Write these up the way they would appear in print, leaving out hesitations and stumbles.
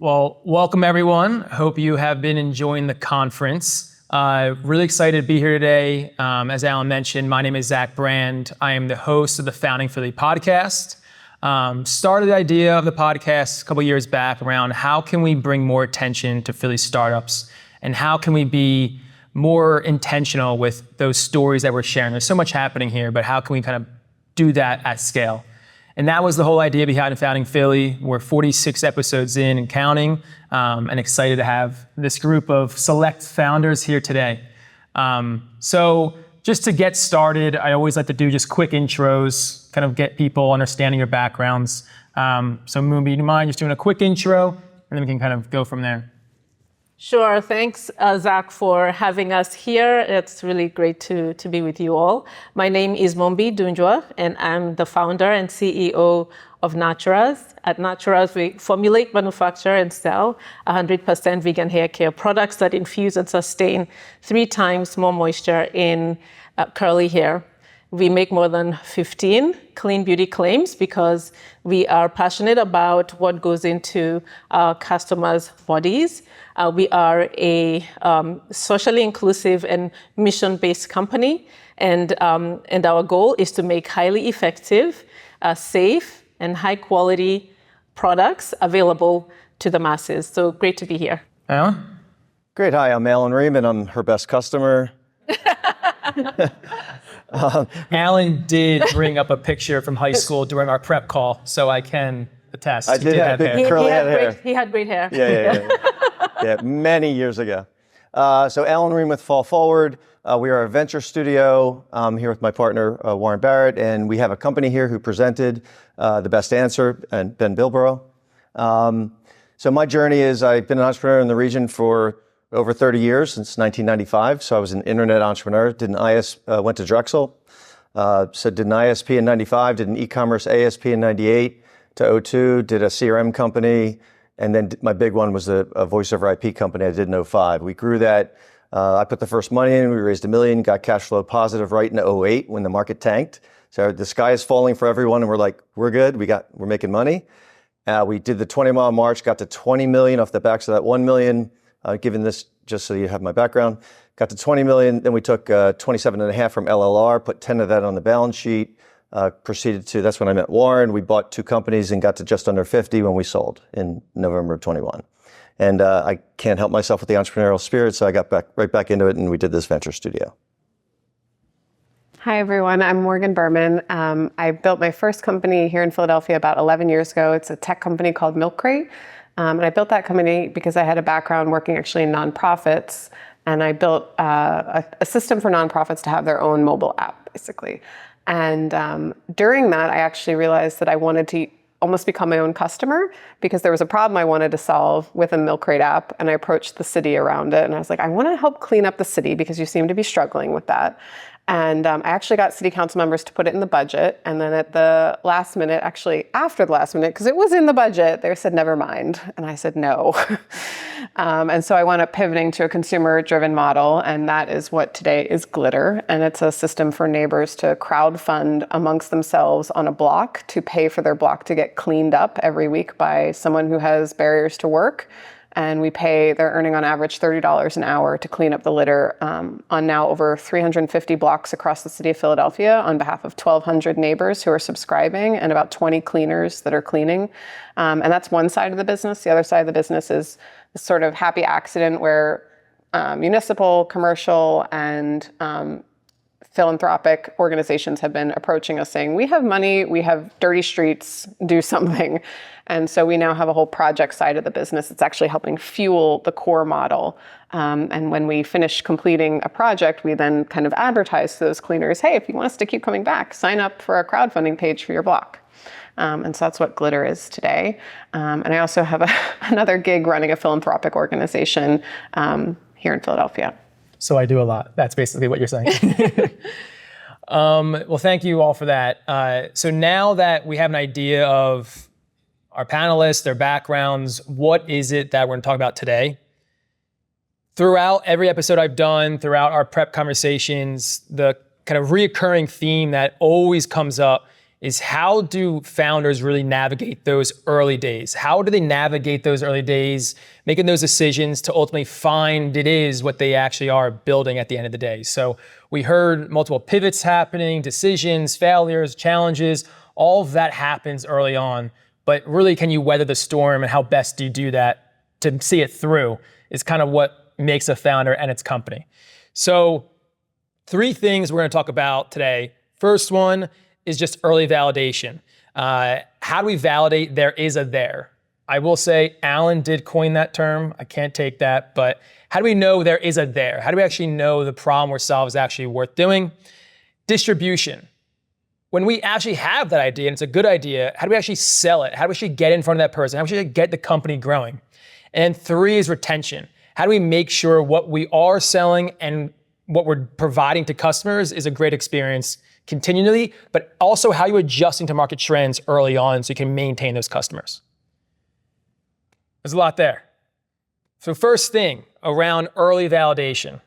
Well, welcome everyone. Hope you have been enjoying the conference. Really excited to be here today. As Alan mentioned, my name is Zach Brand. I am the host of the Founding Philly podcast. Started the idea of the podcast a couple years back around how can we bring more attention to Philly startups and how can we be more intentional with those stories that we're sharing. There's so much happening here, but how can we kind of do that at scale? And that was the whole idea behind Founding Philly. We're 46 episodes in and counting, and excited to have this group of select founders here today. So just to get started, I always like to do just quick intros, kind of get people understanding your backgrounds. So Mumbi, do you mind just doing a quick intro, and then we can kind of go from there. Sure. Thanks, Zach, for having us here. It's really great to be with you all. My name is Mumbi Dunjwa, and I'm the founder and CEO of Naturaz. At Naturaz, we formulate, manufacture, and sell 100% vegan hair care products that infuse and sustain 3 times more moisture in curly hair. We make more than 15 clean beauty claims because we are passionate about what goes into our customers' bodies. We are a socially inclusive and mission-based company, and our goal is to make highly effective, safe, and high-quality products available to the masses. So great to be here. Alan? Great. Hi, I'm Alan Rihm, and I'm her best customer. Alan did bring up a picture from high school during our prep call, so I can attest. I did have hair. big curly hair. He had great hair. Yeah, many years ago. So Alan Rihm with Fall Forward. We are a venture studio. I'm here with my partner, Warren Barrett, and we have a company here who presented The Best Answer, and Ben Bilborough. So my journey is I've been an entrepreneur in the region for over 30 years, since 1995. So I was an internet entrepreneur, went to Drexel, did an ISP in 95, did an e-commerce ASP in 98 to 02, did a CRM company, and then my big one was a voice over IP company I did in 05. We grew that. I put the first money in, we raised $1 million, got cash flow positive right in 08 when the market tanked. So the sky is falling for everyone and we're like, we're good, we're making money. We did the 20-mile march, got to 20 million off the backs of that 1 million. Given this, just so you have my background, got to 20 million. Then we took 27.5 from LLR, put 10 of that on the balance sheet, that's when I met Warren. We bought 2 companies and got to just under 50 when we sold in November of 21. And I can't help myself with the entrepreneurial spirit, so I got right back into it and we did this venture studio. Hi, everyone. I'm Morgan Berman. I built my first company here in Philadelphia about 11 years ago. It's a tech company called Milk Crate. And I built that company because I had a background working actually in nonprofits. And I built a system for nonprofits to have their own mobile app, basically. And during that, I actually realized that I wanted to almost become my own customer because there was a problem I wanted to solve with a Milk Crate app. And I approached the city around it. And I was like, I want to help clean up the city because you seem to be struggling with that. And I actually got city council members to put it in the budget. And then at the last minute, actually after the last minute, because it was in the budget, they said, never mind. And I said, no. And so I wound up pivoting to a consumer-driven model. And that is what today is Glitter. And it's a system for neighbors to crowdfund amongst themselves on a block to pay for their block to get cleaned up every week by someone who has barriers to work. And they're earning on average $30 an hour to clean up the litter on now over 350 blocks across the city of Philadelphia on behalf of 1,200 neighbors who are subscribing and about 20 cleaners that are cleaning. And that's one side of the business. The other side of the business is this sort of happy accident where municipal, commercial, and philanthropic organizations have been approaching us saying, we have money, we have dirty streets, do something. And so we now have a whole project side of the business. It's actually helping fuel the core model. And when we finish completing a project, we then kind of advertise to those cleaners, hey, if you want us to keep coming back, sign up for a crowdfunding page for your block. And so that's what Glitter is today. And I also have another gig running a philanthropic organization here in Philadelphia. So I do a lot. That's basically what you're saying. Well, thank you all for that. So now that we have an idea of our panelists, their backgrounds, what is it that we're going to talk about today? Throughout every episode I've done, throughout our prep conversations, the kind of reoccurring theme that always comes up is how do founders really navigate those early days? How do they navigate those early days, making those decisions to ultimately find it is what they actually are building at the end of the day? So we heard multiple pivots happening, decisions, failures, challenges, all of that happens early on. But really, can you weather the storm, and how best do you do that to see it through is kind of what makes a founder and its company. So 3 things we're going to talk about today. First one is just early validation. How do we validate there is a there? I will say Alan did coin that term. I can't take that, but how do we know there is a there? How do we actually know the problem we're solving is actually worth doing? Distribution. When we actually have that idea and it's a good idea, how do we actually sell it? How do we actually get in front of that person? How do we actually get the company growing? And 3 is retention. How do we make sure what we are selling and what we're providing to customers is a great experience continually, but also how you're adjusting to market trends early on so you can maintain those customers. There's a lot there. So first thing, around early validation.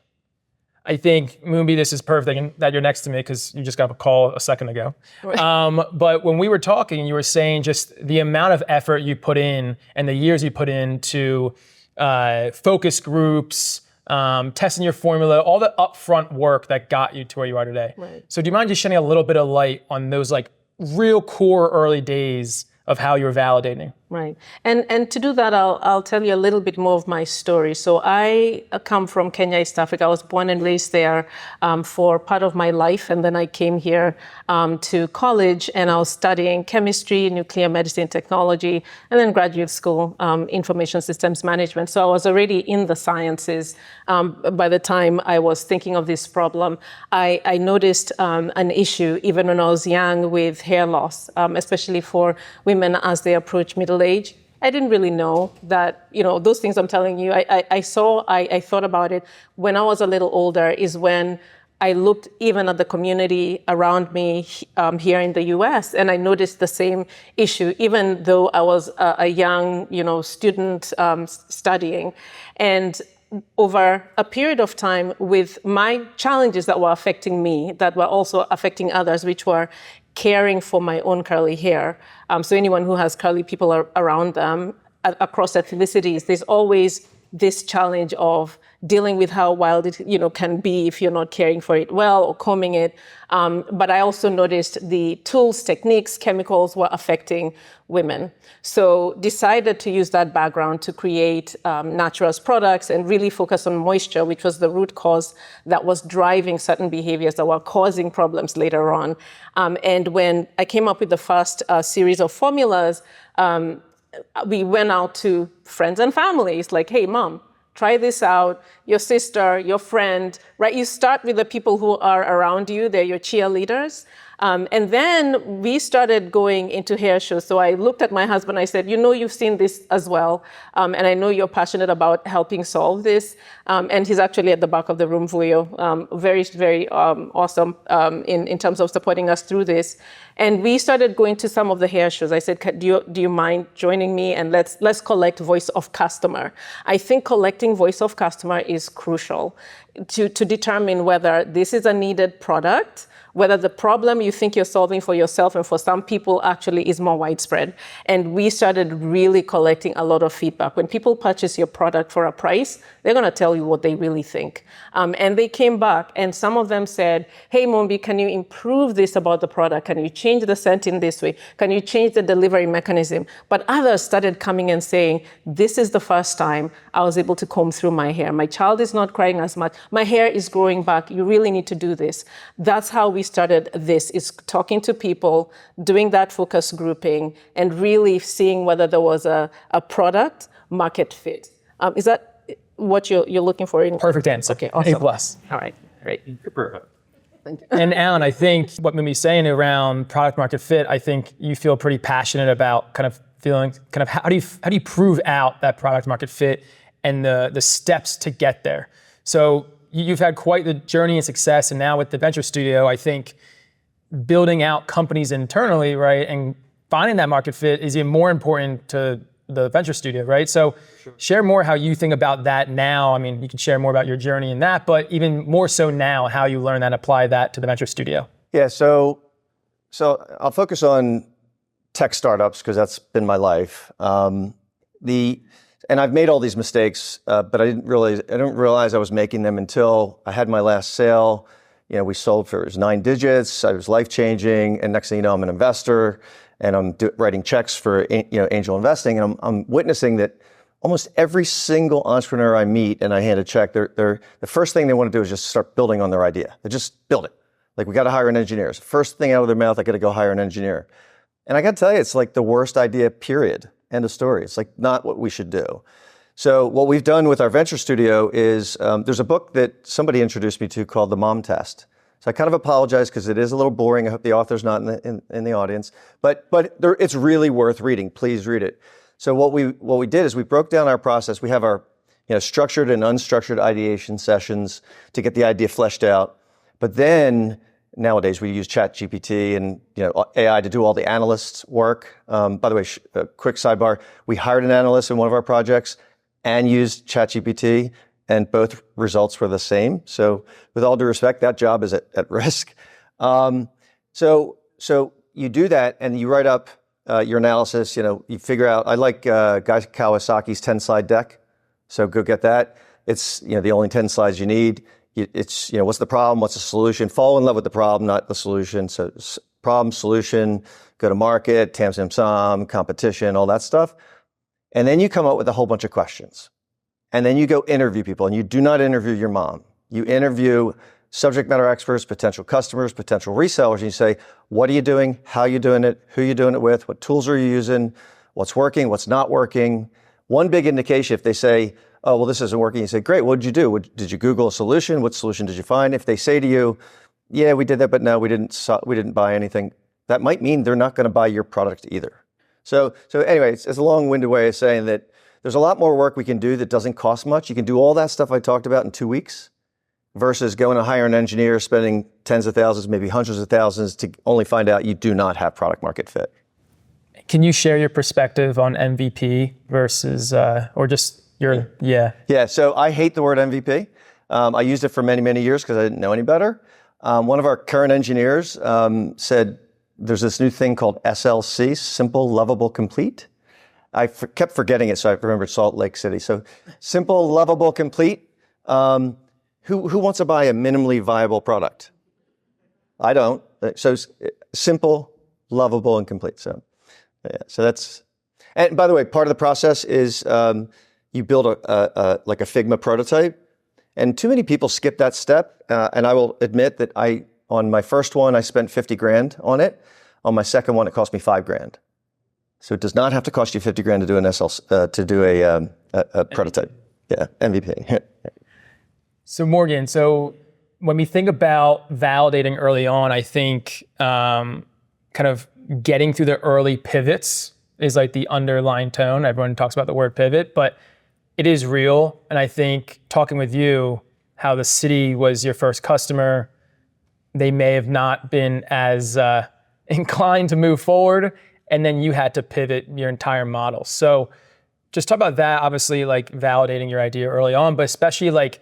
I think, Mumbi, this is perfect that you're next to me because you just got a call a second ago. But when we were talking, you were saying just the amount of effort you put in and the years you put into focus groups, testing your formula, all the upfront work that got you to where you are today. Right. So do you mind just shedding a little bit of light on those like real core early days of how you're validating? Right. And to do that, I'll tell you a little bit more of my story. So I come from Kenya, East Africa. I was born and raised there for part of my life. And then I came here to college and I was studying chemistry, nuclear medicine technology, and then graduate school, information systems management. So I was already in the sciences by the time I was thinking of this problem. I noticed an issue even when I was young with hair loss, especially for women as they approach middle age. I didn't really know that, those things I'm telling you, I thought about it when I was a little older is when I looked even at the community around me here in the US, and I noticed the same issue, even though I was a young, student studying. And over a period of time with my challenges that were affecting me, that were also affecting others, which were caring for my own curly hair. So anyone who has curly people around them across ethnicities, there's always this challenge of dealing with how wild it can be if you're not caring for it well or combing it. But I also noticed the tools, techniques, chemicals were affecting women. So decided to use that background to create Natura's products and really focus on moisture, which was the root cause that was driving certain behaviors that were causing problems later on. And when I came up with the first series of formulas, we went out to friends and families like, hey, mom, try this out. Your sister, your friend, right? You start with the people who are around you. They're your cheerleaders. And then we started going into hair shows. So I looked at my husband. I said, you've seen this as well. And I know you're passionate about helping solve this. And he's actually at the back of the room, Vuyo. Very, very awesome in terms of supporting us through this. And we started going to some of the hair shows. I said, do you mind joining me? And let's collect voice of customer. I think collecting voice of customer is crucial to determine whether this is a needed product, whether the problem you think you're solving for yourself and for some people actually is more widespread. And we started really collecting a lot of feedback. When people purchase your product for a price, they're going to tell you what they really think. And they came back and some of them said, hey, Mumbi, can you improve this about the product? Can you change the scent in this way? Can you change the delivery mechanism? But others started coming and saying, this is the first time I was able to comb through my hair. My child is not crying as much. My hair is growing back. You really need to do this. That's how we started this, is talking to people, doing that focus grouping, and really seeing whether there was a product market fit. Is that what you're looking for? Perfect answer. Okay, awesome. A+. All right, great. Perfect. Thank you. And Alan, I think what Mumbi's saying around product market fit, I think you feel pretty passionate about kind of how do you prove out that product market fit and the steps to get there. So you've had quite the journey and success, and now with the venture studio, I think building out companies internally, right, and finding that market fit is even more important to the venture studio, right? So share more how you think about that now. I mean, you can share more about your journey in that, but even more so now, how you learn that and apply that to the venture studio. Yeah, so So I'll focus on tech startups because that's been my life. And I've made all these mistakes, but I didn't realize I was making them until I had my last sale. We sold for, it was 9 digits. I was life-changing. And next thing you know, I'm an investor and I'm writing checks for, angel investing. And I'm witnessing that almost every single entrepreneur I meet and I hand a check, the first thing they want to do is just start building on their idea. They just build it. Like, we got to hire an engineer. It's the first thing out of their mouth, I got to go hire an engineer. And I got to tell you, it's like the worst idea, period. End of story. It's like not what we should do. So what we've done with our venture studio is there's a book that somebody introduced me to called The Mom Test. So I kind of apologize because it is a little boring. I hope the author's not in the audience, but it's really worth reading. Please read it. So what we did is we broke down our process. We have our structured and unstructured ideation sessions to get the idea fleshed out. But then nowadays we use ChatGPT and AI to do all the analysts' work. By the way, a quick sidebar: we hired an analyst in one of our projects and used ChatGPT, and both results were the same. So with all due respect, that job is at risk. So you do that and you write up your analysis. You figure out. I like Guy Kawasaki's 10-slide deck. So go get that. It's the only 10 slides you need. It's, what's the problem? What's the solution? Fall in love with the problem, not the solution. So problem, solution, go to market, tam, competition, all that stuff. And then you come up with a whole bunch of questions. And then you go interview people. And you do not interview your mom. You interview subject matter experts, potential customers, potential resellers. And you say, what are you doing? How are you doing it? Who are you doing it with? What tools are you using? What's working? What's not working? One big indication, if they say, oh, well, this isn't working, you say, great, what did you do? Did you Google a solution? What solution did you find? If they say to you, yeah, we did that, but no, we didn't buy anything, that might mean they're not going to buy your product either. So anyway, it's a long-winded way of saying that there's a lot more work we can do that doesn't cost much. You can do all that stuff I talked about in 2 weeks versus going to hire an engineer, spending tens of thousands, maybe hundreds of thousands to only find out you do not have product market fit. Can you share your perspective on MVP versus, or just your, yeah. Yeah, so I hate the word MVP. I used it for many, many years because I didn't know any better. One of our current engineers said there's this new thing called SLC, Simple, Lovable, Complete. I kept forgetting it, so I remembered Salt Lake City. So simple, lovable, complete. Who wants to buy a minimally viable product? I don't. So simple, lovable, and complete. So yeah, so that's, and by the way, part of the process is you build a Figma prototype, and too many people skip that step. And I will admit that on my first one, I spent 50 grand on it. On my second one, it cost me 5 grand. So it does not have to cost you 50 grand to do a prototype. Yeah, MVP. So Morgan, when we think about validating early on, I think kind of getting through the early pivots is like the underlying tone. Everyone talks about the word pivot, but it is real. And I think talking with you, how the city was your first customer, they may have not been as inclined to move forward. And then you had to pivot your entire model. So just talk about that, obviously like validating your idea early on, but especially like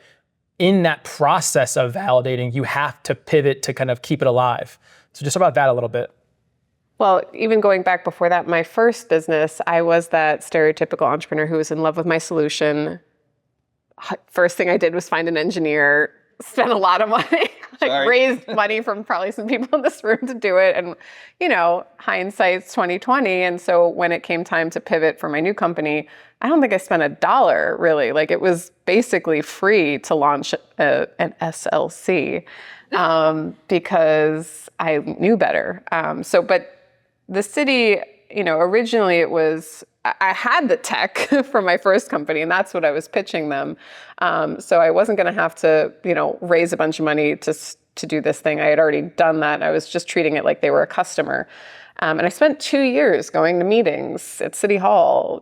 in that process of validating, you have to pivot to kind of keep it alive. So just talk about that a little bit. Well, even going back before that, my first business, I was that stereotypical entrepreneur who was in love with my solution. First thing I did was find an engineer, spend a lot of money, raised money from probably some people in this room to do it. And, hindsight's 2020. And so when it came time to pivot for my new company, I don't think I spent $1 really. Like, it was basically free to launch an SLC because I knew better. But the city, originally it was, I had the tech for my first company, and that's what I was pitching them. So I wasn't going to have to, raise a bunch of money to do this thing. I had already done that. I was just treating it like they were a customer. And I spent 2 years going to meetings at City Hall,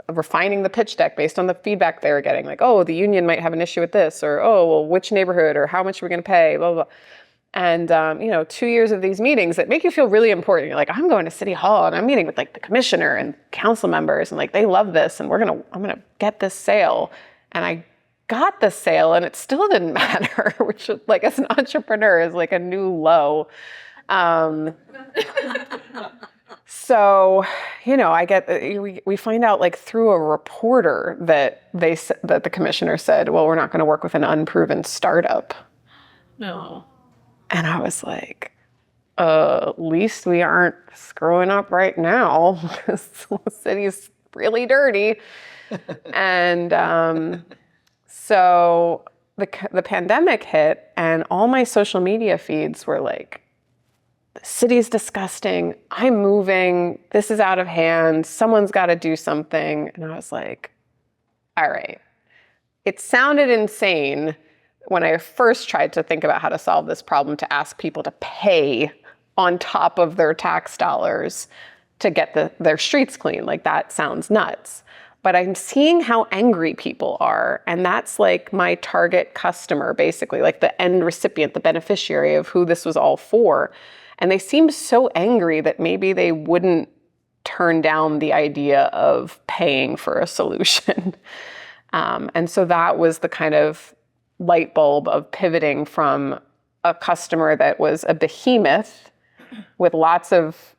refining the pitch deck based on the feedback they were getting. Like, oh, the union might have an issue with this, or, oh, well, which neighborhood, or how much are we going to pay, blah, blah, blah. And, 2 years of these meetings that make you feel really important. You're like, I'm going to City Hall and I'm meeting with like the commissioner and council members, and like, they love this, and I'm going to get this sale. And I got the sale and it still didn't matter, which like as an entrepreneur is like a new low. So, we find out like through a reporter that that the commissioner said, well, we're not going to work with an unproven startup. No. And I was like, at least we aren't screwing up right now because the city's really dirty. And so the pandemic hit and all my social media feeds were like, the city's disgusting. I'm moving. This is out of hand. Someone's got to do something. And I was like, all right. It sounded insane when I first tried to think about how to solve this problem to ask people to pay on top of their tax dollars to get their streets clean. Like, that sounds nuts. But I'm seeing how angry people are. And that's like my target customer, basically, like the end recipient, the beneficiary of who this was all for. And they seemed so angry that maybe they wouldn't turn down the idea of paying for a solution. And so that was the kind of light bulb of pivoting from a customer that was a behemoth with lots of,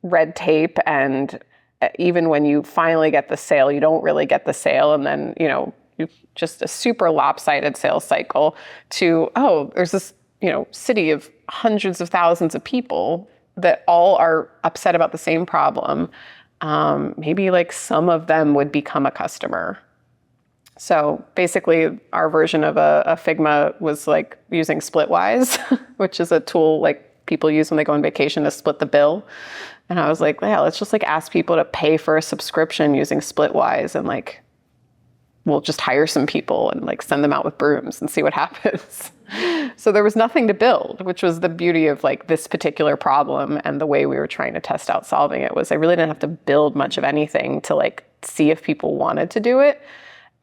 red tape, and even when you finally get the sale, you don't really get the sale, and then, you just a super lopsided sales cycle to, there's this, city of hundreds of thousands of people that all are upset about the same problem. Maybe like some of them would become a customer. So basically our version of a Figma was like using Splitwise, which is a tool like people use when they go on vacation to split the bill. And I was like, yeah, let's just like ask people to pay for a subscription using Splitwise, and like, we'll just hire some people and like send them out with brooms and see what happens. So there was nothing to build, which was the beauty of like this particular problem. And the way we were trying to test out solving it was I really didn't have to build much of anything to like see if people wanted to do it.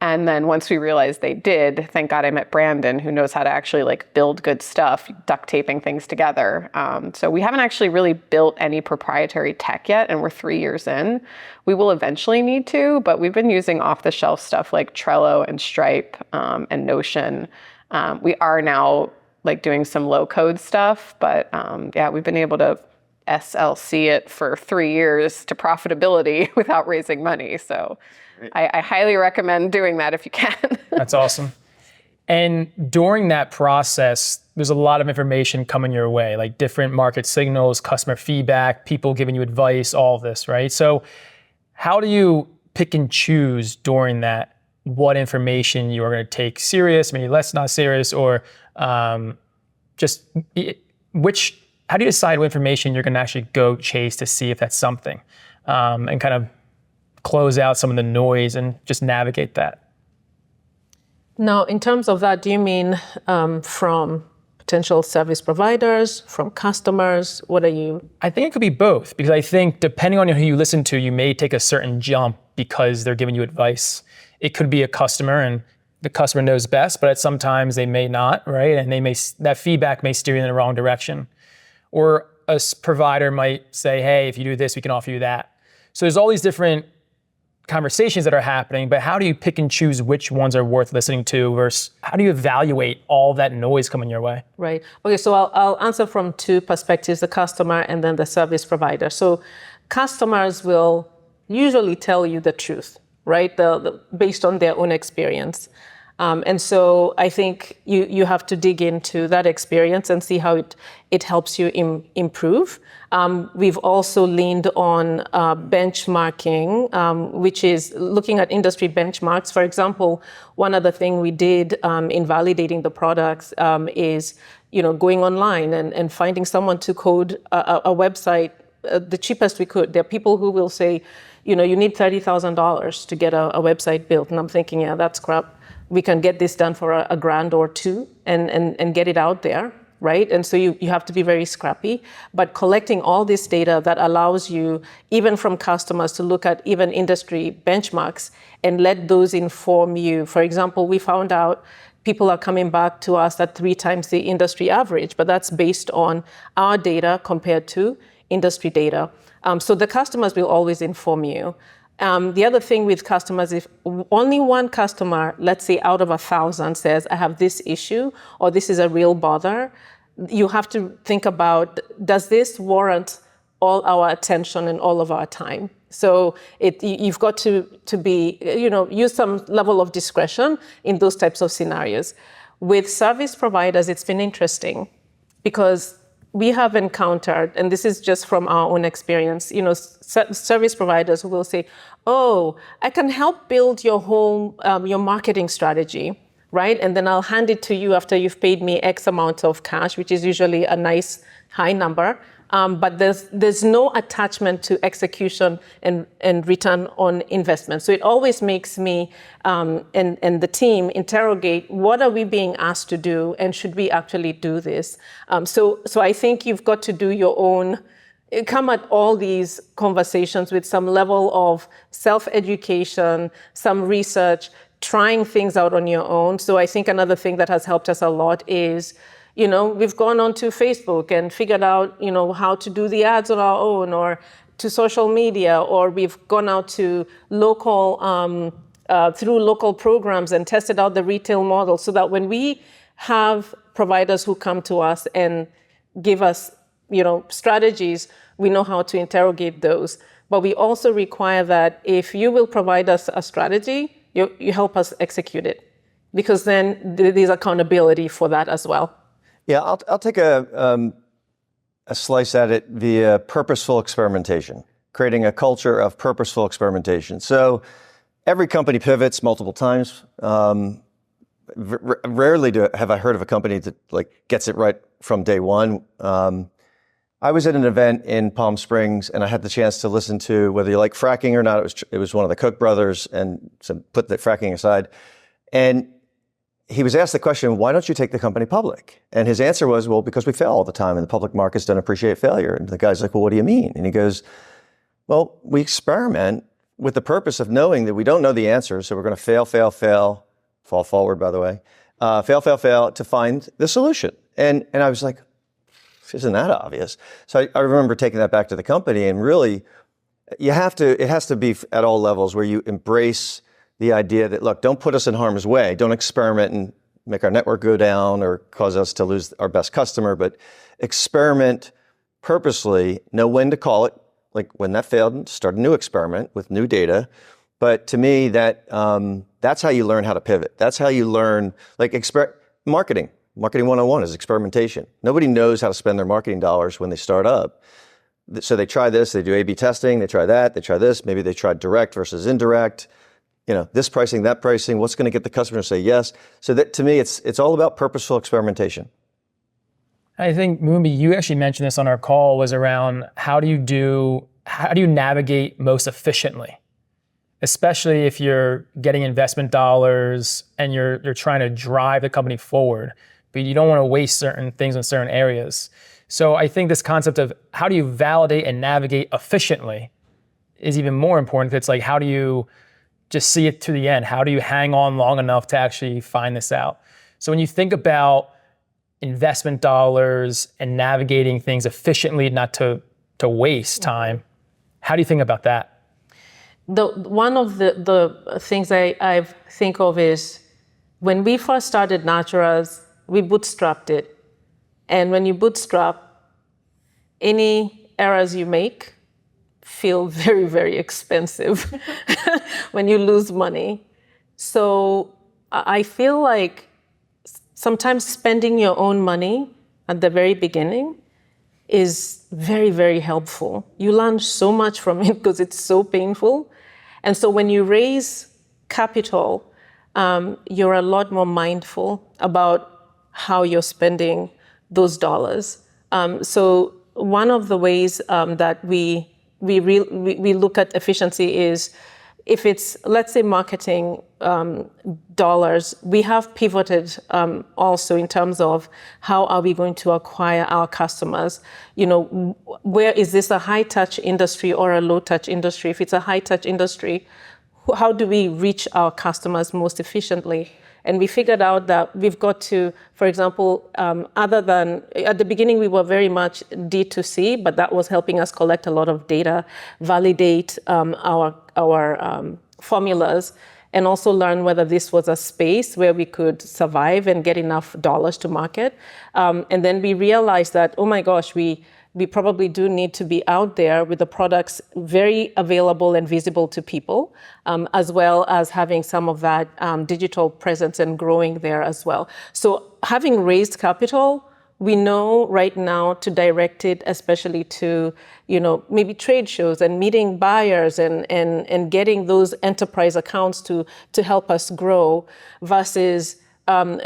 And then once we realized they did, thank God I met Brandon, who knows how to actually like build good stuff, duct taping things together. So we haven't actually really built any proprietary tech yet, and we're 3 years in. We will eventually need to, but we've been using off-the-shelf stuff like Trello and Stripe and Notion. We are now like doing some low-code stuff, but we've been able to SLC it for 3 years to profitability without raising money. So I highly recommend doing that if you can. That's awesome. And during that process, there's a lot of information coming your way, like different market signals, customer feedback, people giving you advice, all of this, right? So how do you pick and choose during that what information you are going to take serious, maybe less not serious, or how do you decide what information you're going to actually go chase to see if that's something, and kind of close out some of the noise and just navigate that? Now, in terms of that, do you mean from potential service providers, from customers? What are you? I think it could be both, because I think depending on who you listen to, you may take a certain jump because they're giving you advice. It could be a customer, and the customer knows best, but sometimes they may not, right? And that feedback may steer you in the wrong direction. Or a provider might say, hey, if you do this, we can offer you that. So there's all these different conversations that are happening, but how do you pick and choose which ones are worth listening to versus how do you evaluate all that noise coming your way? Right. Okay, so I'll answer from two perspectives, the customer and then the service provider. So customers will usually tell you the truth, right? Based on their own experience. And so I think you have to dig into that experience and see how it helps you improve. We've also leaned on benchmarking, which is looking at industry benchmarks. For example, one other thing we did in validating the products is going online and finding someone to code a website the cheapest we could. There are people who will say, you need $30,000 to get a website built. And I'm thinking, yeah, that's crap. We can get this done for a grand or two and get it out there, right? And so you have to be very scrappy. But collecting all this data that allows you, even from customers, to look at even industry benchmarks and let those inform you. For example, we found out people are coming back to us at 3 times the industry average, but that's based on our data compared to industry data. So the customers will always inform you. The other thing with customers, if only one customer, let's say out of 1,000, says, I have this issue, or this is a real bother, you have to think about, does this warrant all our attention and all of our time? So you've got to be, use some level of discretion in those types of scenarios. With service providers, it's been interesting because we have encountered, and this is just from our own experience, service providers who will say, oh, I can help build your whole, your marketing strategy, right? And then I'll hand it to you after you've paid me X amount of cash, which is usually a nice high number. But there's no attachment to execution and return on investment. So it always makes me and the team interrogate, what are we being asked to do, and should we actually do this? So I think you've got to do your own, come at all these conversations with some level of self-education, some research, trying things out on your own. So I think another thing that has helped us a lot is, we've gone onto Facebook and figured out, how to do the ads on our own, or to social media, or we've gone out to local, through local programs and tested out the retail model, so that when we have providers who come to us and give us, strategies, we know how to interrogate those. But we also require that if you will provide us a strategy, you help us execute it, because then there's accountability for that as well. Yeah, I'll take a slice at it via purposeful experimentation, creating a culture of purposeful experimentation. So every company pivots multiple times. Rarely have I heard of a company that gets it right from day one. I was at an event in Palm Springs, and I had the chance to listen to, whether you like fracking or not, it was one of the Koch brothers, and so put the fracking aside. And he was asked the question, why don't you take the company public? And his answer was, well, because we fail all the time and the public markets don't appreciate failure. And the guy's like, well, what do you mean? And he goes, well, we experiment with the purpose of knowing that we don't know the answer. So we're going to fail, fall forward, by the way, fail to find the solution. And I was like, isn't that obvious? So I remember taking that back to the company, and really, it has to be at all levels where you embrace the idea that, look, don't put us in harm's way. Don't experiment and make our network go down or cause us to lose our best customer, but experiment purposely, know when to call it, like when that failed, start a new experiment with new data. But to me, that's how you learn how to pivot. That's how you learn, marketing. Marketing 101 is experimentation. Nobody knows how to spend their marketing dollars when they start up. So they try this, they do A/B testing, they try that, they try this, maybe they try direct versus indirect. This pricing, that pricing, what's going to get the customer to say yes? So that, to me, it's all about purposeful experimentation. I think, Mumbi, you actually mentioned this on our call, was around how do you navigate most efficiently, especially if you're getting investment dollars and you're trying to drive the company forward, but you don't want to waste certain things in certain areas. So I think this concept of how do you validate and navigate efficiently is even more important. It's like, how do you just see it to the end? How do you hang on long enough to actually find this out? So when you think about investment dollars and navigating things efficiently, not to waste time, how do you think about that? One of the things I think of is, when we first started Naturas, we bootstrapped it. And when you bootstrap, any errors you make feel very, very expensive when you lose money. So I feel like sometimes spending your own money at the very beginning is very, very helpful. You learn so much from it because it's so painful. And so when you raise capital, you're a lot more mindful about how you're spending those dollars. So one of the ways that we look at efficiency is, if it's, let's say, marketing dollars, we have pivoted also in terms of how are we going to acquire our customers. Where is this a high-touch industry or a low-touch industry? If it's a high-touch industry, how do we reach our customers most efficiently? And we figured out that we've got to, for example, other than, at the beginning we were very much D2C, but that was helping us collect a lot of data, validate our formulas, and also learn whether this was a space where we could survive and get enough dollars to market. And then we realized that, oh my gosh, we probably do need to be out there with the products very available and visible to people, as well as having some of that digital presence and growing there as well. So having raised capital, we know right now to direct it, especially to, maybe trade shows and meeting buyers and getting those enterprise accounts to help us grow versus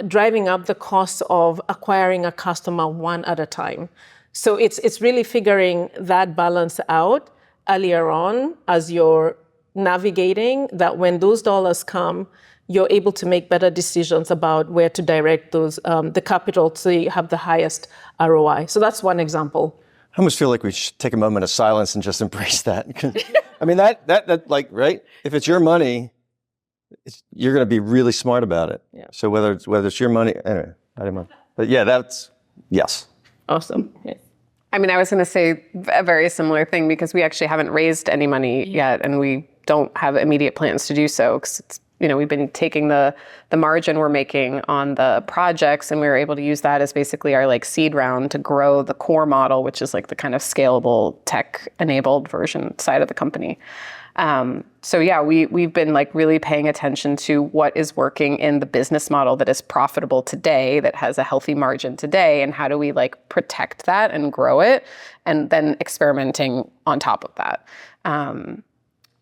driving up the cost of acquiring a customer one at a time. So it's really figuring that balance out earlier on as you're navigating, that when those dollars come, you're able to make better decisions about where to direct those the capital so you have the highest ROI. So that's one example. I almost feel like we should take a moment of silence and just embrace that. I mean, that like, right? If it's your money, you're going to be really smart about it. Yeah. So whether it's your money, anyway, I don't know. But yeah, yes. Awesome. Yes. I mean, I was going to say a very similar thing because we actually haven't raised any money yet, and we don't have immediate plans to do so because it's, we've been taking the margin we're making on the projects, and we were able to use that as basically our like seed round to grow the core model, which is like the kind of scalable tech-enabled version side of the company. So yeah, we've been like really paying attention to what is working in the business model that is profitable today, that has a healthy margin today, and how do we like protect that and grow it, and then experimenting on top of that.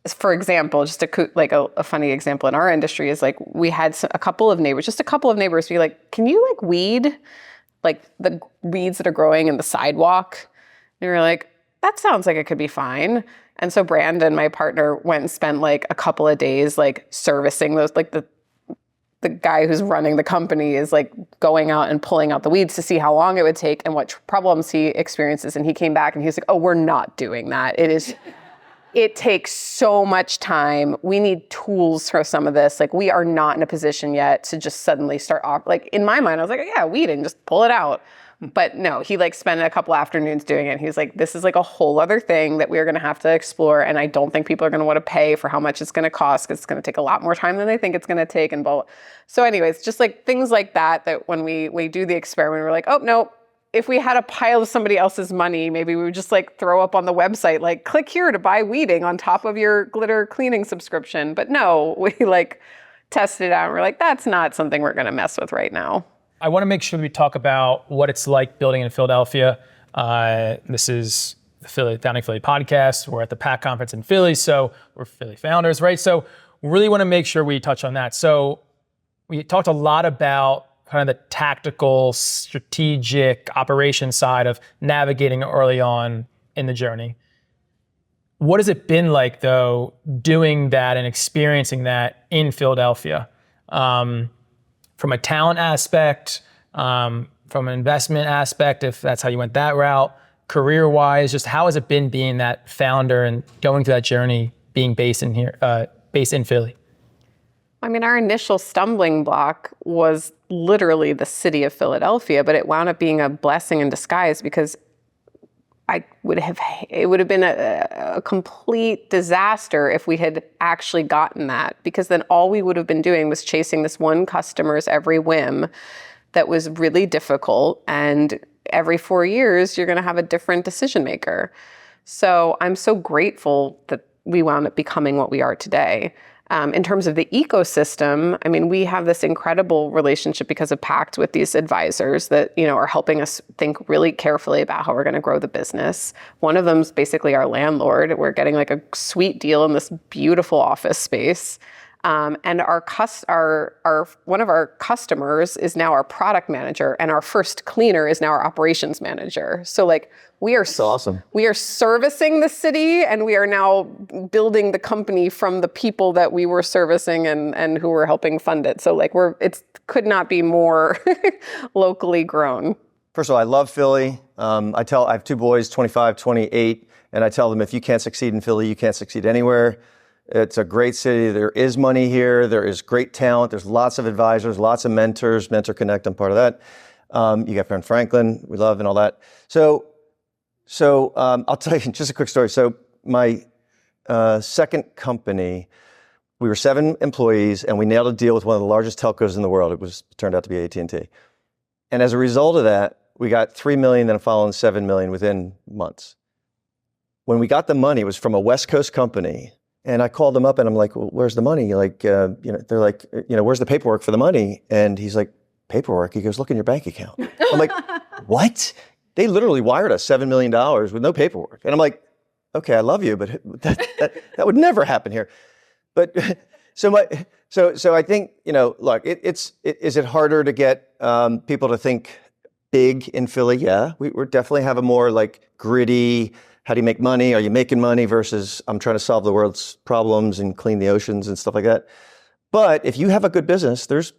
For example, just a funny example in our industry is like we had a couple of neighbors be like, can you like weed like the weeds that are growing in the sidewalk? And we were like, that sounds like it could be fine. And so Brandon, my partner, went and spent like a couple of days like servicing those, like the guy who's running the company is like going out and pulling out the weeds to see how long it would take and what problems he experiences. And he came back and he was like, oh, we're not doing that. It takes so much time. We need tools for some of this. Like we are not in a position yet to just suddenly start off. Like in my mind, I was like, yeah, weeding, just pull it out. But no, he like spent a couple afternoons doing it. He's like, this is like a whole other thing that we're going to have to explore. And I don't think people are going to want to pay for how much it's going to cost because it's going to take a lot more time than they think it's going to take. And so anyways, just like things like that when we do the experiment, we're like, oh, no. If we had a pile of somebody else's money, maybe we would just like throw up on the website, like click here to buy weeding on top of your glitter cleaning subscription. But no, we like tested it out and we're like, that's not something we're going to mess with right now. I want to make sure we talk about what it's like building in Philadelphia. This is the Founding Philly podcast. We're at the PACT conference in Philly, so we're Philly founders, right? So we really want to make sure we touch on that. So we talked a lot about kind of the tactical, strategic operation side of navigating early on in the journey. What has it been like, though, doing that and experiencing that in Philadelphia? From a talent aspect, from an investment aspect, if that's how you went that route, career-wise, just how has it been being that founder and going through that journey, being based in Philly? I mean, our initial stumbling block was literally the city of Philadelphia, but it wound up being a blessing in disguise because it would have been a complete disaster if we had actually gotten that, because then all we would have been doing was chasing this one customer's every whim that was really difficult. And every 4 years, you're going to have a different decision maker. So I'm so grateful that we wound up becoming what we are today. In terms of the ecosystem, I mean, we have this incredible relationship because of PACT with these advisors that, are helping us think really carefully about how we're going to grow the business. One of them is basically our landlord. We're getting like a sweet deal in this beautiful office space. And one of our customers is now our product manager, and our first cleaner is now our operations manager. So like That's awesome. We are servicing the city, and we are now building the company from the people that we were servicing and who were helping fund it. So like it could not be more locally grown. First of all, I love Philly. I have two boys, 25, 28, and I tell them if you can't succeed in Philly, you can't succeed anywhere. It's a great city. There is money here. There is great talent. There's lots of advisors, lots of mentors, Mentor Connect, I'm part of that. You got Ben Franklin, we love, and all that. So I'll tell you just a quick story. So my second company we were 7 employees, and we nailed a deal with one of the largest telcos in the world. It turned out to be AT&T. And as a result of that, we got 3 million, then a following 7 million within months. When we got the money, it was from a West Coast company. And I called them up and I'm like, well, where's the money? Like, they're like, where's the paperwork for the money? And he's like, paperwork? He goes, look in your bank account. I'm like, what? They literally wired us $7 million with no paperwork. And I'm like, okay, I love you, but that would never happen here. But so I think, look, is it harder to get people to think big in Philly? Yeah, we definitely have a more like gritty, how do you make money? Are you making money versus I'm trying to solve the world's problems and clean the oceans and stuff like that. But if you have a good business, there's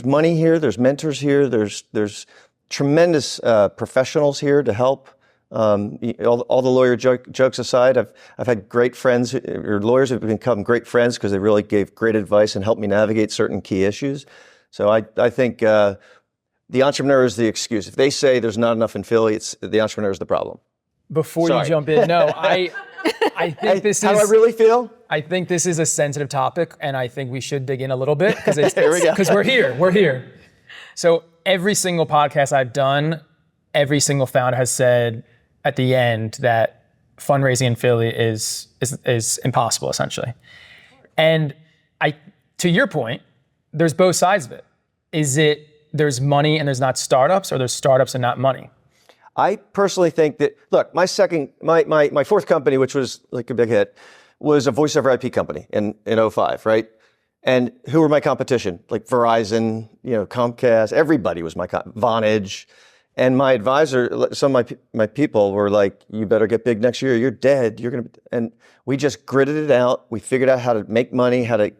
money here, there's mentors here, there's tremendous professionals here to help. All the lawyer jokes aside, I've had great friends, or lawyers who have become great friends because they really gave great advice and helped me navigate certain key issues. So I think the entrepreneur is the excuse. If they say there's not enough in Philly, it's the entrepreneur is the problem. Before you jump in, no, I think this is how I really feel. I think this is a sensitive topic, and I think we should dig in a little bit because we're here. So every single podcast I've done, every single founder has said at the end that fundraising in Philly is impossible, essentially. And to your point, there's both sides of it. Is it there's money and there's not startups, or there's startups and not money? I personally think that, look, my fourth company, which was like a big hit, was a voice over IP company in 2005, right? And who were my competition? Like Verizon, Comcast, everybody was my Vonage. And my advisor, some of my people were like, you better get big next year. You're dead. And we just gritted it out. We figured out how to make money, how to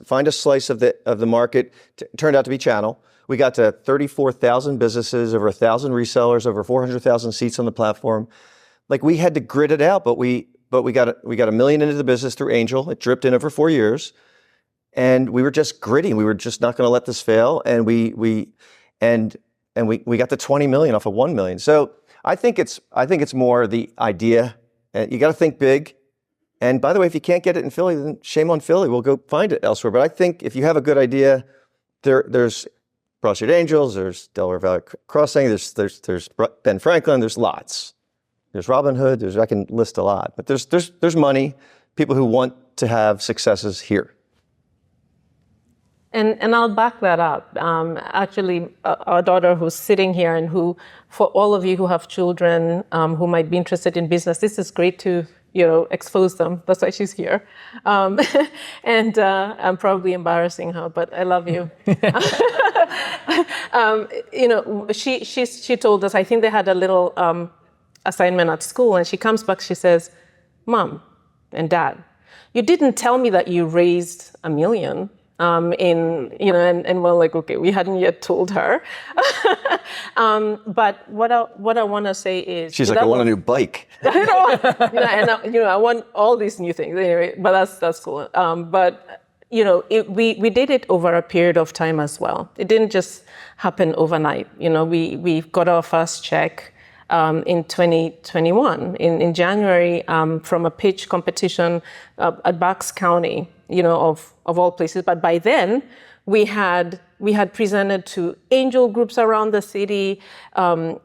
find a slice of the market. It turned out to be channel. We got to 34,000 businesses, over 1,000 resellers, over 400,000 seats on the platform. Like we had to grit it out, but we got $1 million into the business through Angel. It dripped in over 4 years, and we were just gritty. We were just not going to let this fail, and we got the 20 million off of 1 million. So I think it's more the idea. You got to think big. And by the way, if you can't get it in Philly, then shame on Philly. We'll go find it elsewhere. But I think if you have a good idea, there's Broad Street Angels, there's Delaware Valley Crossing, there's Ben Franklin, there's lots. There's Robin Hood, I can list a lot. But there's money, people who want to have successes here. And I'll back that up. Actually, our daughter who's sitting here, and who, for all of you who have children who might be interested in business, this is great to expose them. That's why she's here. And I'm probably embarrassing her, but I love you. She told us, I think they had a little assignment at school, and she comes back, she says, Mom and Dad, you didn't tell me that you raised $1 million. And we're like, okay, we hadn't yet told her. But what I want to say is, she's like, I want a new bike. I want all these new things. Anyway, but that's cool. We did it over a period of time as well. It didn't just happen overnight. We got our first check in 2021 in January from a pitch competition at Bucks County. Of all places. But by then, we had presented to angel groups around the city.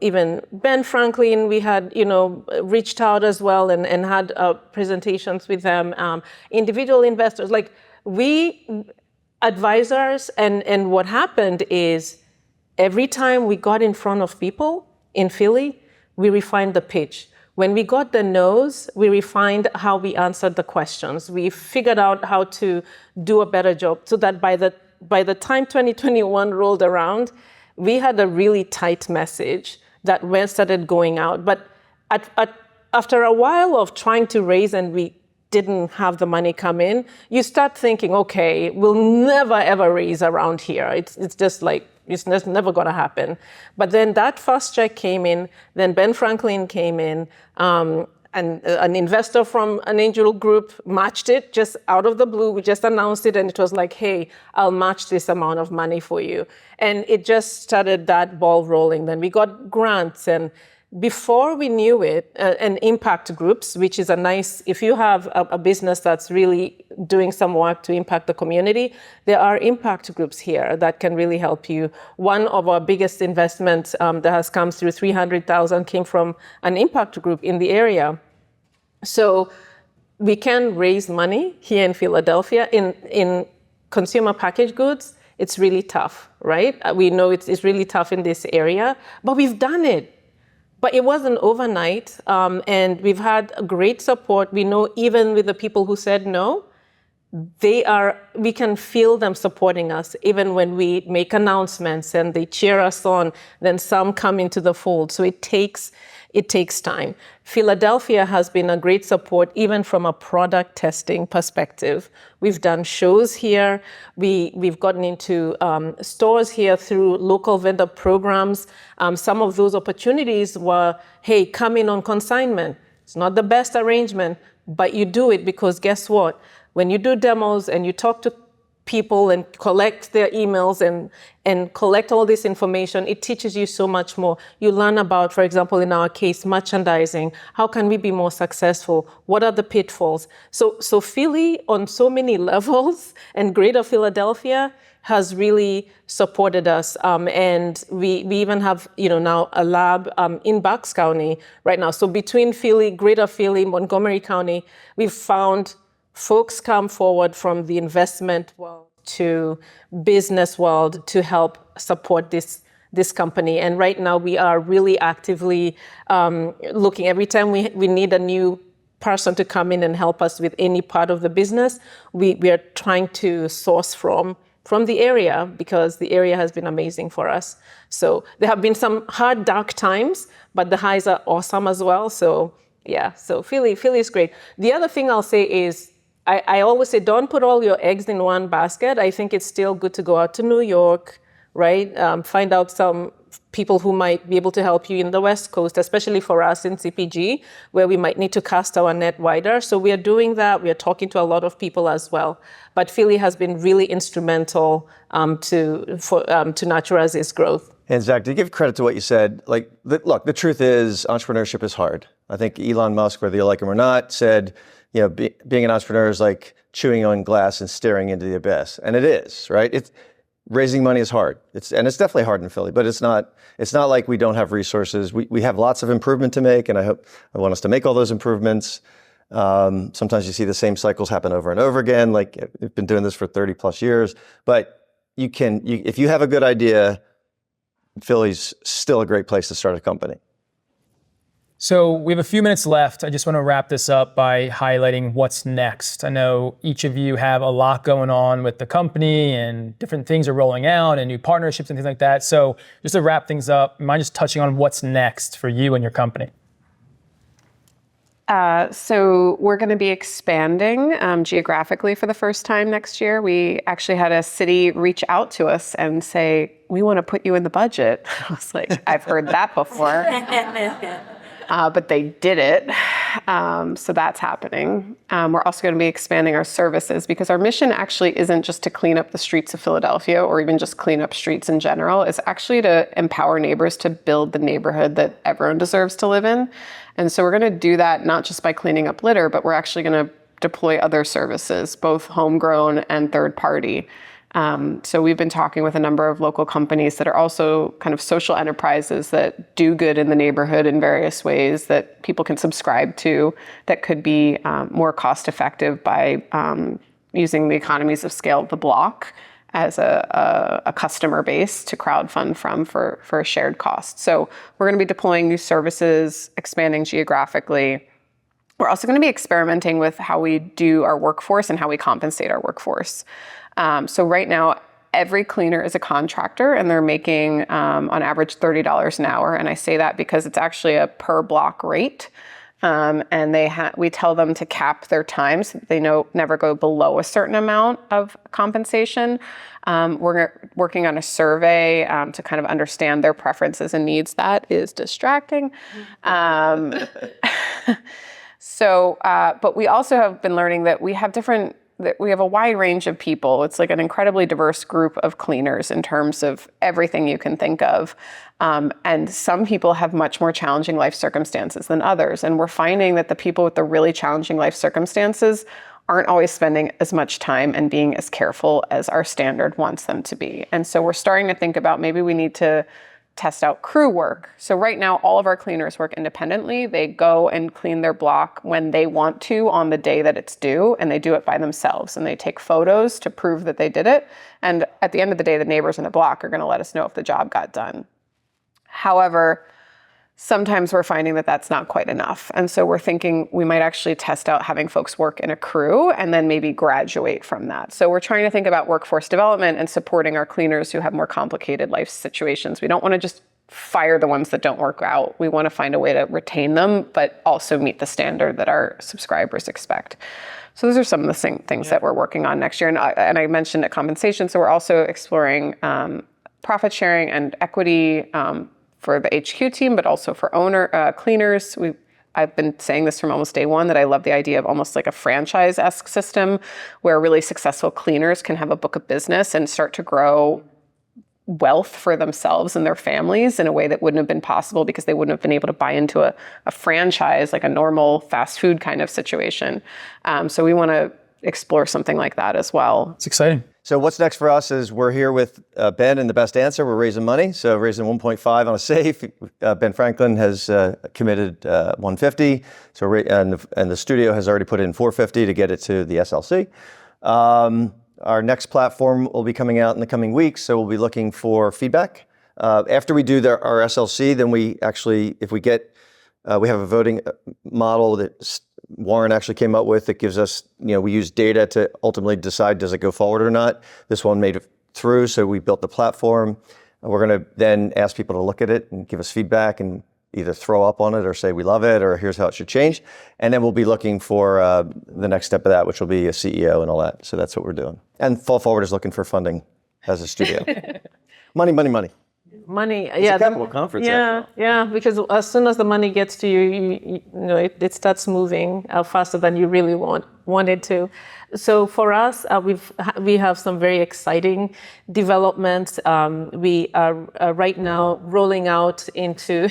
Even Ben Franklin, we had reached out as well and had presentations with them. Individual investors, like advisors. And what happened is, every time we got in front of people in Philly, we refined the pitch. When we got the no's, we refined how we answered the questions. We figured out how to do a better job, so that by the time 2021 rolled around, we had a really tight message that started going out. But after a while of trying to raise and we didn't have the money come in, you start thinking, okay, we'll never ever raise around here. It's just like, it's never going to happen. But then that first check came in, then Ben Franklin came in, and an investor from an angel group matched it just out of the blue. We just announced it, and it was like, hey, I'll match this amount of money for you. And it just started that ball rolling. Then we got grants, and before we knew it, and impact groups, which is a nice, if you have a business that's really doing some work to impact the community, there are impact groups here that can really help you. One of our biggest investments that has come through, 300,000, came from an impact group in the area. So we can raise money here in Philadelphia. In consumer packaged goods, it's really tough, right? We know it's really tough in this area, but we've done it. But it wasn't overnight, and we've had great support. We know even with the people who said no, we can feel them supporting us. Even when we make announcements and they cheer us on, then some come into the fold. So it takes time. Philadelphia has been a great support, even from a product testing perspective. We've done shows here. We've gotten into stores here through local vendor programs. Some of those opportunities were, hey, come in on consignment. It's not the best arrangement, but you do it because guess what? When you do demos and you talk to people and collect their emails and collect all this information, it teaches you so much more. You learn about, for example, in our case, merchandising. How can we be more successful? What are the pitfalls? So Philly, on so many levels, and Greater Philadelphia has really supported us. And we even have, now a lab in Bucks County right now. So between Philly, Greater Philly, Montgomery County, we've found folks come forward from the investment world to business world to help support this company. And right now we are really actively looking. Every time we need a new person to come in and help us with any part of the business, we are trying to source from the area, because the area has been amazing for us. So there have been some hard, dark times, but the highs are awesome as well. So yeah, so Philly is great. The other thing I'll say is, I always say, don't put all your eggs in one basket. I think it's still good to go out to New York, right? Find out some people who might be able to help you in the West Coast, especially for us in CPG, where we might need to cast our net wider. So we are doing that. We are talking to a lot of people as well. But Philly has been really instrumental to Natura's growth. And Zach, to give credit to what you said, look, the truth is entrepreneurship is hard. I think Elon Musk, whether you like him or not, said, being an entrepreneur is like chewing on glass and staring into the abyss. And it is, right? Raising money is hard. It's definitely hard in Philly, but it's not like we don't have resources. We have lots of improvement to make, and I want us to make all those improvements. Sometimes you see the same cycles happen over and over again. Like, we've been doing this for 30 plus years, but if you have a good idea, Philly's still a great place to start a company. So we have a few minutes left. I just want to wrap this up by highlighting what's next. I know each of you have a lot going on with the company, and different things are rolling out and new partnerships and things like that. So just to wrap things up, mind just touching on what's next for you and your company? So we're going to be expanding geographically for the first time next year. We actually had a city reach out to us and say, we want to put you in the budget. I was like, I've heard that before. But they did it. So that's happening. We're also going to be expanding our services, because our mission actually isn't just to clean up the streets of Philadelphia or even just clean up streets in general. It's actually to empower neighbors to build the neighborhood that everyone deserves to live in. And so we're going to do that not just by cleaning up litter, but we're actually going to deploy other services, both homegrown and third party. So we've been talking with a number of local companies that are also kind of social enterprises that do good in the neighborhood in various ways that people can subscribe to, that could be more cost effective by using the economies of scale of the block as a customer base to crowdfund from for a shared cost. So we're going to be deploying new services, expanding geographically. We're also going to be experimenting with how we do our workforce and how we compensate our workforce. So right now, every cleaner is a contractor, and they're making, on average, $30 an hour. And I say that because it's actually a per block rate. And we tell them to cap their time so that they never go below a certain amount of compensation. We're working on a survey to kind of understand their preferences and needs. That is distracting. But we also have been learning that we have different we have a wide range of people. It's like an incredibly diverse group of cleaners in terms of everything you can think of. And some people have much more challenging life circumstances than others. And we're finding that the people with the really challenging life circumstances aren't always spending as much time and being as careful as our standard wants them to be. And so we're starting to think about maybe we need to test out crew work. So right now, all of our cleaners work independently. They go and clean their block when they want to on the day that it's due, and they do it by themselves. And they take photos to prove that they did it. And at the end of the day, the neighbors in the block are going to let us know if the job got done. However, sometimes we're finding that that's not quite enough. And so we're thinking we might actually test out having folks work in a crew and then maybe graduate from that. So we're trying to think about workforce development and supporting our cleaners who have more complicated life situations. We don't want to just fire the ones that don't work out. We want to find a way to retain them, but also meet the standard that our subscribers expect. So those are some of the things that we're working on next year. And I mentioned at compensation, so we're also exploring profit sharing and equity for the HQ team, but also for cleaners. I've been saying this from almost day one that I love the idea of almost like a franchise-esque system where really successful cleaners can have a book of business and start to grow wealth for themselves and their families in a way that wouldn't have been possible because they wouldn't have been able to buy into a franchise, like a normal fast food kind of situation. So we want to explore something like that as well. It's exciting. So what's next for us is we're here with Ben and the best answer. We're raising money, so raising 1.5 on a safe. Ben Franklin has committed 150, so and the studio has already put in 450 to get it to the SLC. Our next platform will be coming out in the coming weeks, so we'll be looking for feedback. After we do our SLC, then we actually, if we get, we have a voting model that Warren actually came up with that gives us, we use data to ultimately decide does it go forward or not. This one made it through, so we built the platform. We're going to then ask people to look at it and give us feedback and either throw up on it or say we love it or here's how it should change. And then we'll be looking for the next step of that, which will be a CEO and all that. So that's what we're doing. And Fall Forward is looking for funding as a studio. Money. Money, it's a capital conference. Yeah, because as soon as the money gets to you, it starts moving faster than you really want it to. So for us, we have some very exciting developments. We are right now rolling out into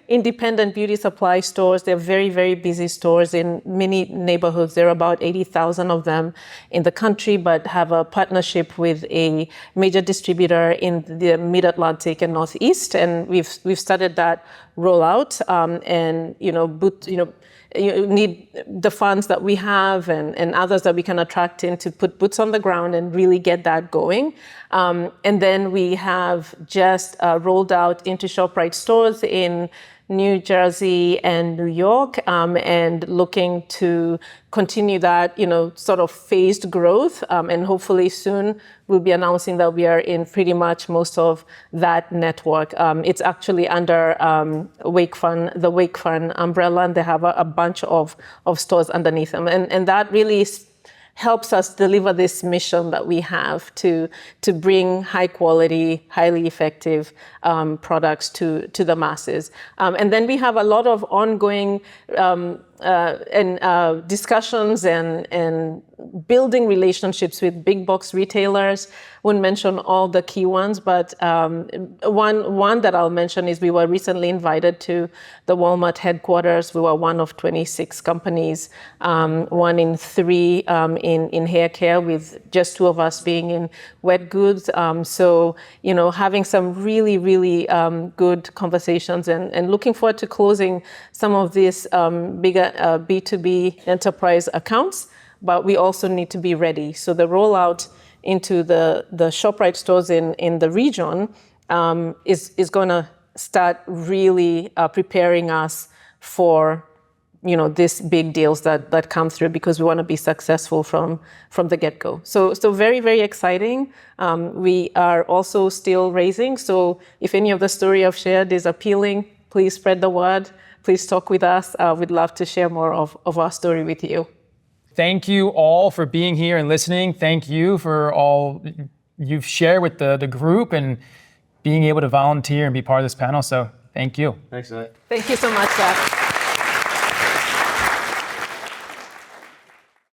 independent beauty supply stores. They're very, very busy stores in many neighborhoods. There are about 80,000 of them in the country, but have a partnership with a major distributor in the Mid-Atlantic and Northeast. And we've started that rollout. And you need the funds that we have and others that we can attract in to put boots on the ground and really get that going. And then we have just rolled out into ShopRite stores in New Jersey and New York, and looking to continue that, sort of phased growth. And hopefully soon we'll be announcing that we are in pretty much most of that network. It's actually under the Wake Fund umbrella, and they have a bunch of stores underneath them. And that really helps us deliver this mission that we have to bring high quality, highly effective products to the masses. And then we have a lot of ongoing discussions and building relationships with big box retailers. Wouldn't mention all the key ones, but one that I'll mention is we were recently invited to the Walmart headquarters. We were one of 26 companies, 1 in 3 in hair care, with just 2 of us being in wet goods. So having some really, really good conversations and looking forward to closing some of these bigger B2B enterprise accounts. But we also need to be ready. So the rollout into the ShopRite stores in the region is going to start really preparing us for these big deals that come through, because we want to be successful from the get-go. So very, very exciting. We are also still raising. So if any of the story I've shared is appealing, please spread the word. Please talk with us. We'd love to share more of our story with you. Thank you all for being here and listening. Thank you for all you've shared with the group and being able to volunteer and be part of this panel. So thank you. Thanks, Zach. Thank you so much, Zach.